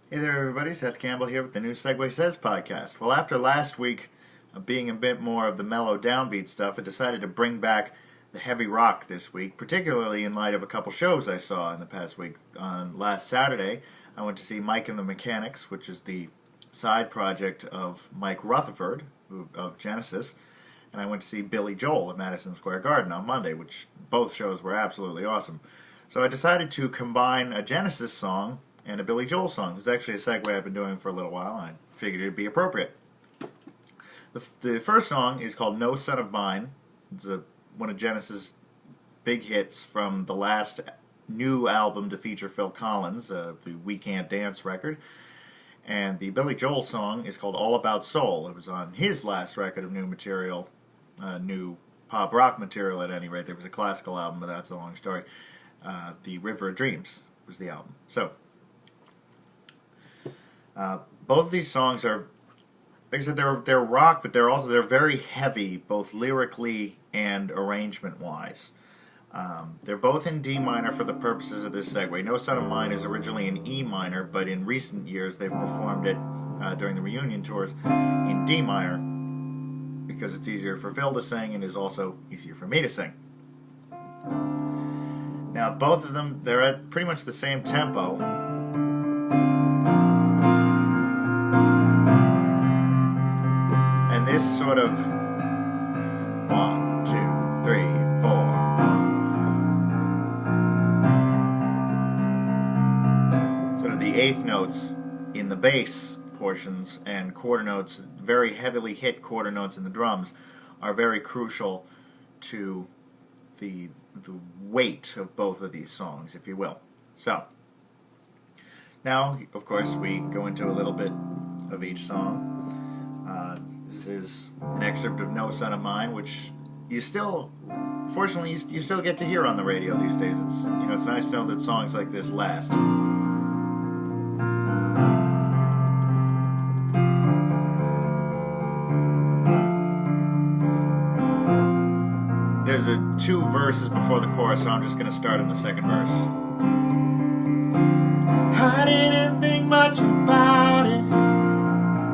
Hey there, everybody. Seth Campbell here with the new Segue Says podcast. Well, after last week being a bit more of the mellow downbeat stuff, I decided to bring back the heavy rock this week, particularly in light of a couple shows I saw in the past week. On last Saturday, I went to see Mike and the Mechanics, which is the side project of Mike Rutherford of Genesis, and I went to see Billy Joel at Madison Square Garden on Monday, which both shows were absolutely awesome. So I decided to combine a Genesis song and a Billy Joel song. This is actually a segue I've been doing for a little while, and I figured it'd be appropriate. The first song is called No Son of Mine. It's one of Genesis' big hits from the last new album to feature Phil Collins, the We Can't Dance record. And the Billy Joel song is called All About Soul. It was on his last record of new material, new pop rock material at any rate. There was a classical album, but that's a long story. The River of Dreams was the album. So, both of these songs are, like I said, they're rock, but they're very heavy, both lyrically and arrangement-wise. They're both in D minor for the purposes of this segue. No Son of Mine is originally in E minor, but in recent years they've performed it during the reunion tours in D minor because it's easier for Phil to sing and is also easier for me to sing. Now, both of them, they're at pretty much the same tempo. And this sort of 1, 2, 3, 4. Sort of the eighth notes in the bass portions and quarter notes, very heavily hit quarter notes in the drums, are very crucial to the weight of both of these songs, if you will. So, now, of course, we go into a little bit of each song. This is an excerpt of No Son of Mine, which you still, fortunately, you still get to hear on the radio these days. It's nice to know that songs like this last. There's two verses before the chorus, so I'm just going to start in the second verse. I didn't think much about it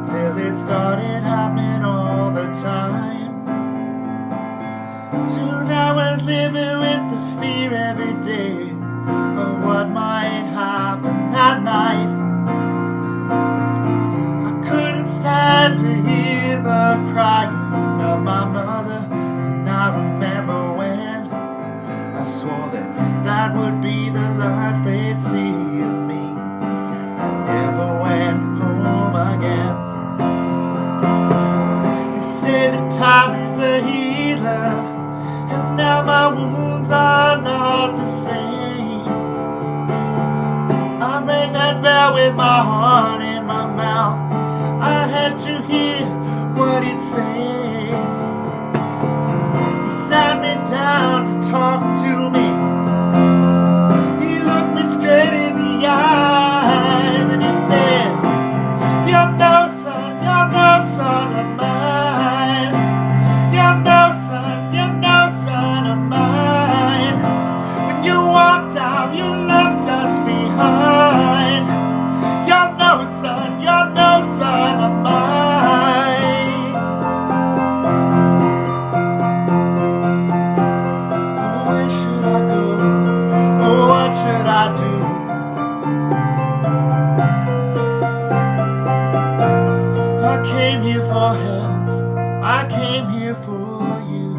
till it started happening all the time. Soon I was living with the fear every day of what might happen at night. I couldn't stand to hear the crying of my mother, and I remember when I swore that would be the last they'd see of me. I never went home again. They say that time is a healer, and now my wounds are not the same. I rang that bell with my heart in my mouth. I had to hear what he'd say. He sat me down to talk to me. He looked me straight in the eyes and he said, you're no son of mine. You're no son of mine. When you walked out, you left us behind. You're no son of mine. Oh, where should I go? Oh, what should I do? I came here for help. I came here for you.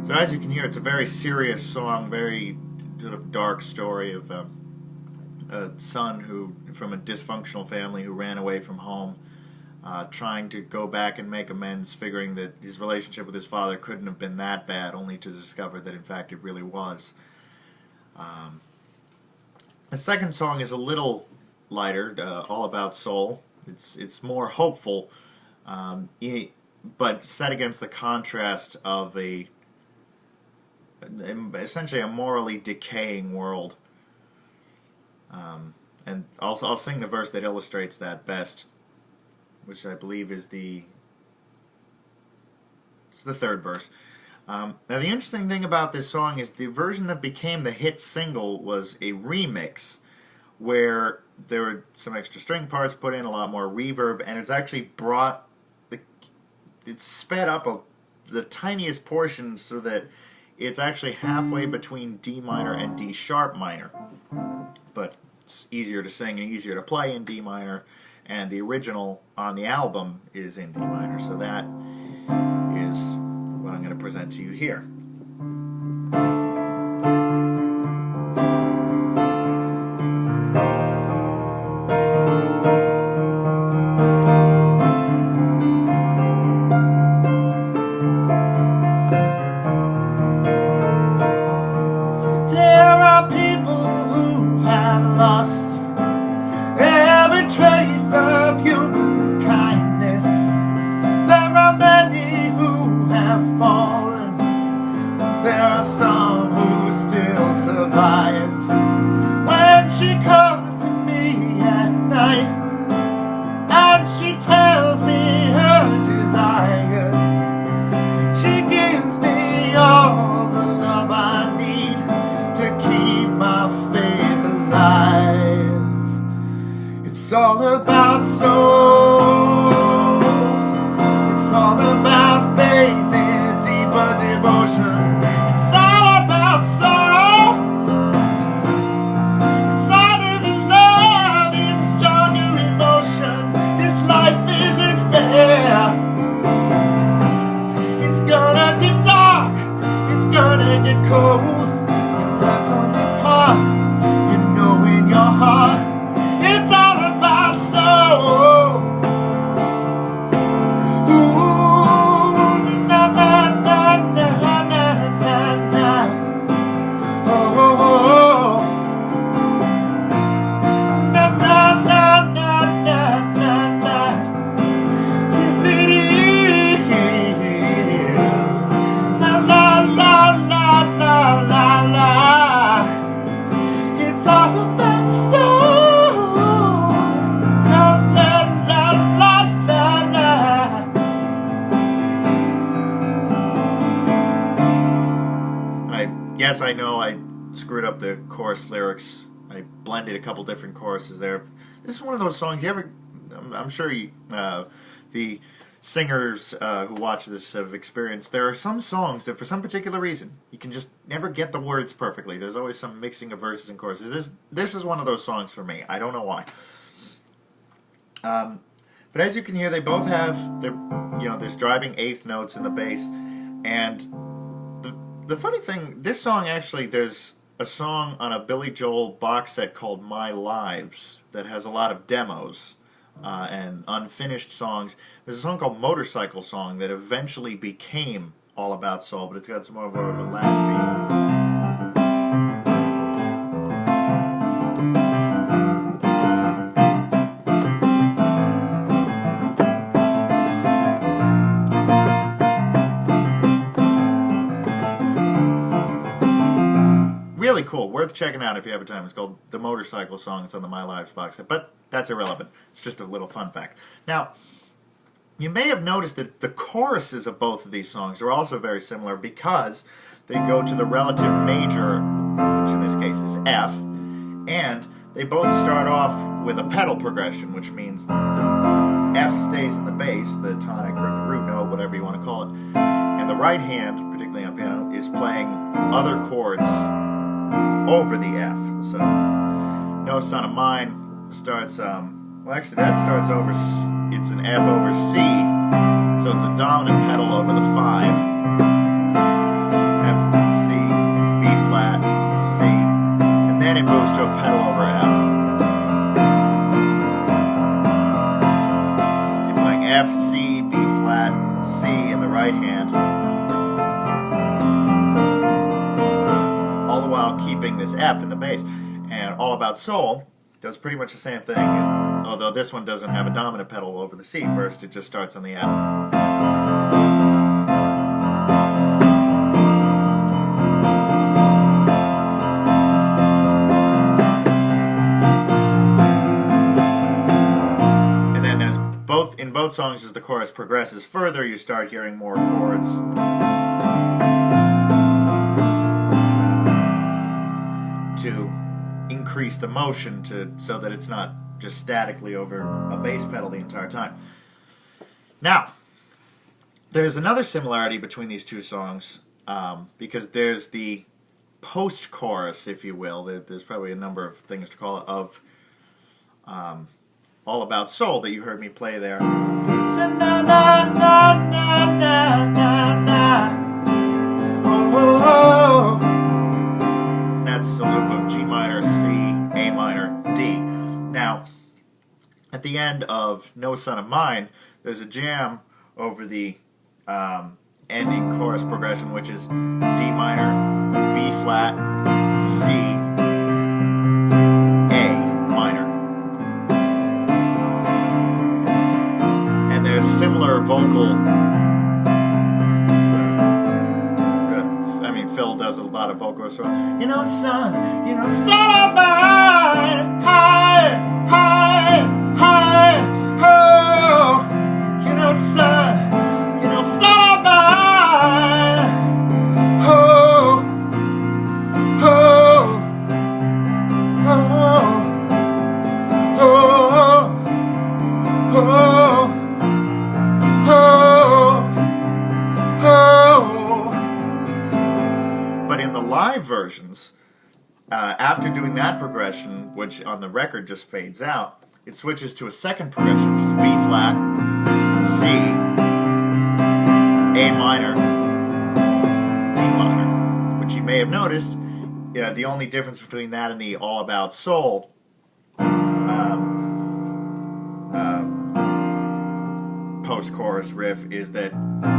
So as you can hear, it's a very serious song, very sort of dark story of a son from a dysfunctional family who ran away from home, trying to go back and make amends, figuring that his relationship with his father couldn't have been that bad, only to discover that in fact it really was. The second song is a little lighter, All About Soul. It's more hopeful, but set against the contrast of essentially a morally decaying world. And also, I'll sing the verse that illustrates that best, which I believe is the third verse. Now, the interesting thing about this song is the version that became the hit single was a remix where there were some extra string parts put in, a lot more reverb, and it's actually it's sped up the tiniest portion so that it's actually halfway between D minor and D sharp minor. But it's easier to sing and easier to play in D minor, and the original on the album is in D minor, so that is what I'm going to present to you here. There are people who have lost every trace of human kindness. There are many who have fallen. There are some who still survive. When she comes to me at night and she tells me her desires, she gives me all the love I need to keep my faith alive. It's all about soul. It's all about faith in deeper devotion. It's all about soul. It's harder than love, it's stronger emotion. This life isn't fair. It's gonna get dark, it's gonna get cold, and that's only part you know in your heart. It's all about soul. Ooh, na na na na na na na. Oh, oh, oh. Na na na na na na na. Yes, it is. La la la la la la la. It's all about soul. La la la la la la. Yes, I know I screwed up the chorus lyrics. I blended a couple different choruses there. This is one of those songs I'm sure the singers who watch this have experienced. There are some songs that for some particular reason you can just never get the words perfectly. There's always some mixing of verses and choruses. This is one of those songs for me. I don't know why. But as you can hear, they both have there's driving eighth notes in the bass, and the funny thing, this song actually, there's a song on a Billy Joel box set called My Lives that has a lot of demos and unfinished songs. There's a song called Motorcycle Song that eventually became All About Soul, but it's got some more of a Latin beat. Really cool, worth checking out if you have a time. It's called The Motorcycle Song. It's on the My Lives box set, but that's irrelevant. It's just a little fun fact. Now, you may have noticed that the choruses of both of these songs are also very similar because they go to the relative major, which in this case is F, and they both start off with a pedal progression, which means the F stays in the bass, the tonic or the root note, whatever you want to call it, and the right hand, particularly on piano, is playing other chords over the F. So, No Son of Mine starts, well actually that starts over, it's an F over C, so it's a dominant pedal over the 5, F, C, B flat, C, and then it moves to a pedal over F. So you're playing F, C, B flat, C in the right hand, all the while keeping this F in the bass. And All About Soul does pretty much the same thing, although this one doesn't have a dominant pedal over the C first, it just starts on the F. And then in both songs as the chorus progresses further, you start hearing more chords. increase the motion so that it's not just statically over a bass pedal the entire time. Now, there's another similarity between these two songs, because there's the post-chorus, if you will. There's probably a number of things to call it, of All About Soul that you heard me play there. Na, na, na, na, na, na, na. Oh, oh, oh. That's the loop of G minor, C, A minor, D. Now, at the end of No Son of Mine, there's a jam over the ending chorus progression, which is D minor, B flat, C, A minor. And there's similar vocal. Phil does a lot of vocal, so son of mine, high, high, high, oh, son of mine, oh, oh, oh, oh, oh, oh. But in the live versions, after doing that progression, which on the record just fades out, it switches to a second progression, which is B flat, C, A minor, D minor, which you may have noticed. The only difference between that and the All About Soul post-chorus riff is that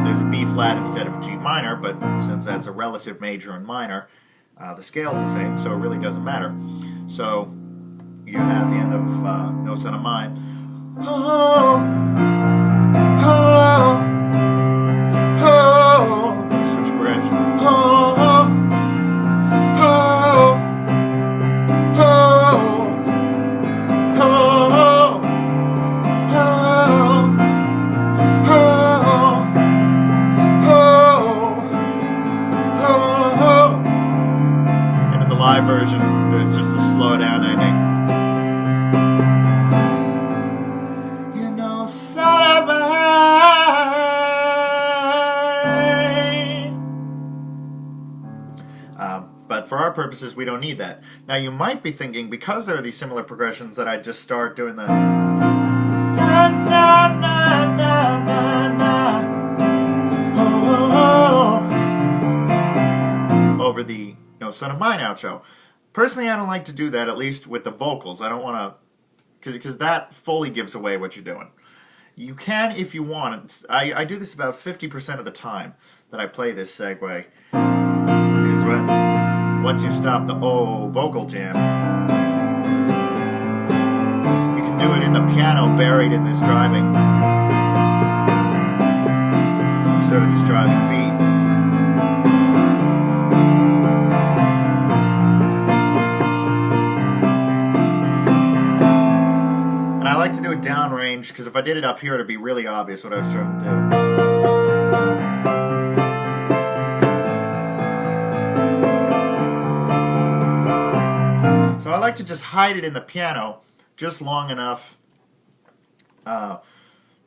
there's a B flat instead of a G minor, but since that's a relative major and minor, the scale's the same, so it really doesn't matter. So you have the end of No Son of Mine. Oh, oh, oh. Switch progressions. Oh, oh, oh, oh, oh, live version, there's just a slow down ending. Son of mine. But for our purposes, we don't need that. Now, you might be thinking, because there are these similar progressions, that I just start doing the na, na, na, na, na, na. Oh, over the Son of Mine outro. Personally, I don't like to do that, at least with the vocals. I don't want to, because that fully gives away what you're doing. You can if you want. I do this about 50% of the time that I play this segue. Is when, once you stop the vocal jam, you can do it in the piano buried in this driving, instead of just driving beat. I like to do it downrange, because if I did it up here, it'd be really obvious what I was trying to do. So I like to just hide it in the piano just long enough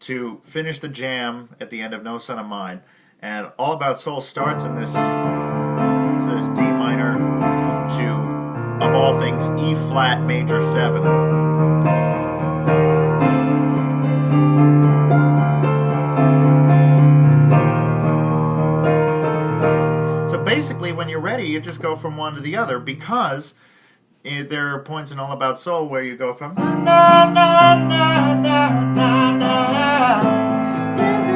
to finish the jam at the end of No Son of Mine. And All About Soul starts in this D minor to, of all things, E flat major 7. Basically, when you're ready, you just go from one to the other, because there are points in All About Soul where you go from na na na na na na na. Yes, it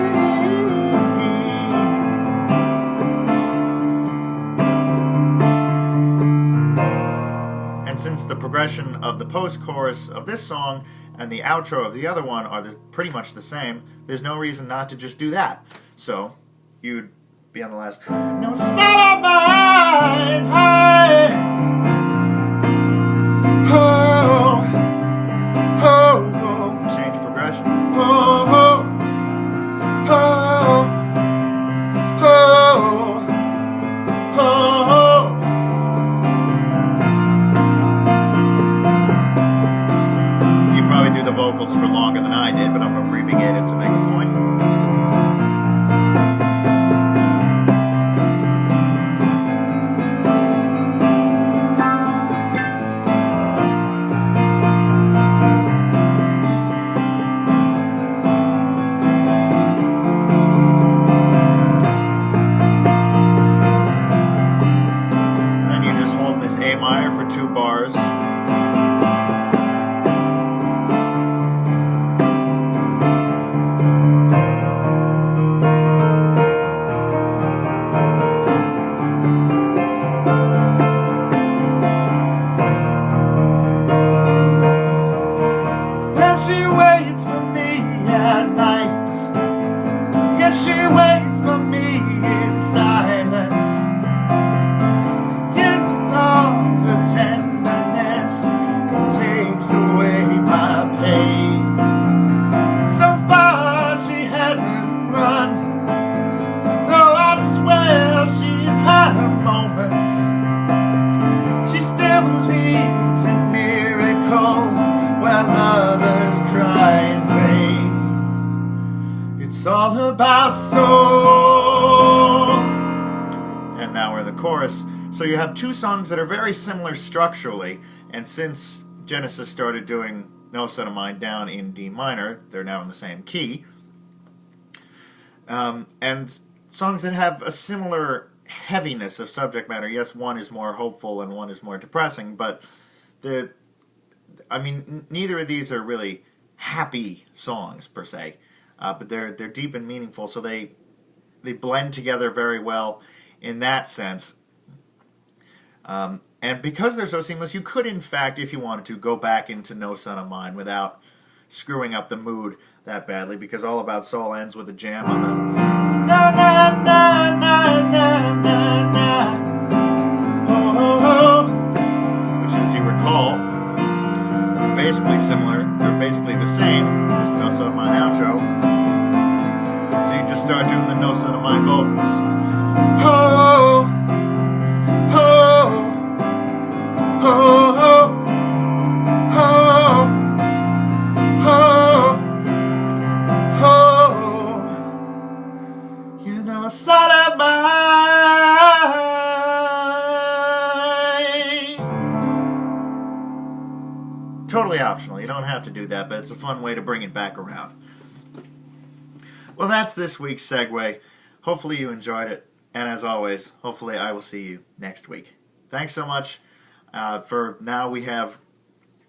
is. And since the progression of the post-chorus of this song and the outro of the other one are pretty much the same, there's no reason not to just do that. So you'd be on the last. No son of mine, hey. Oh, oh, oh. Change progression. Oh, oh, oh, oh, oh, vocals for longer than I did, but I'm abbreviating it to make a point. A minor for 2 bars. Well, she waits for me at night. Yes, she waits for me in silence. Tenderness and takes away my pain. So far she hasn't run, though I swear she's had her moments. She still believes in miracles while others cry in vain. It's all about soul. And now we're in the chorus. So you have 2 songs that are very similar structurally, and since Genesis started doing No Son of Mine down in D minor, they're now in the same key. And songs that have a similar heaviness of subject matter. Yes, one is more hopeful and one is more depressing, but neither of these are really happy songs per se, but they're deep and meaningful, so they blend together very well in that sense. And because they're so seamless, you could, in fact, if you wanted to, go back into No Son of Mine without screwing up the mood that badly, because All About Soul ends with a jam on the na na na na na na na. Oh, oh, oh. which, as you recall, is basically similar. They're basically the same as the No Son of Mine outro. So you just start doing the No Son of Mine vocals. Oh, oh, oh, oh, oh, oh, oh. You know, son of mine. Totally optional. You don't have to do that, but it's a fun way to bring it back around. Well, that's this week's Segue. Hopefully you enjoyed it. And as always, hopefully I will see you next week. Thanks so much. For now, we have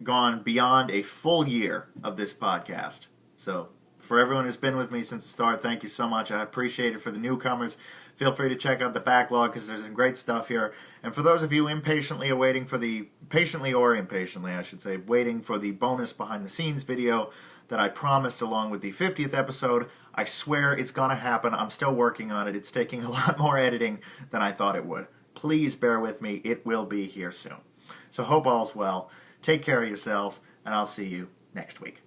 gone beyond a full year of this podcast. So for everyone who's been with me since the start, thank you so much. I appreciate it. For the newcomers, feel free to check out the backlog because there's some great stuff here. And for those of you patiently or impatiently, I should say, waiting for the bonus behind the scenes video that I promised along with the 50th episode, I swear it's going to happen. I'm still working on it. It's taking a lot more editing than I thought it would. Please bear with me. It will be here soon. So hope all's well. Take care of yourselves, and I'll see you next week.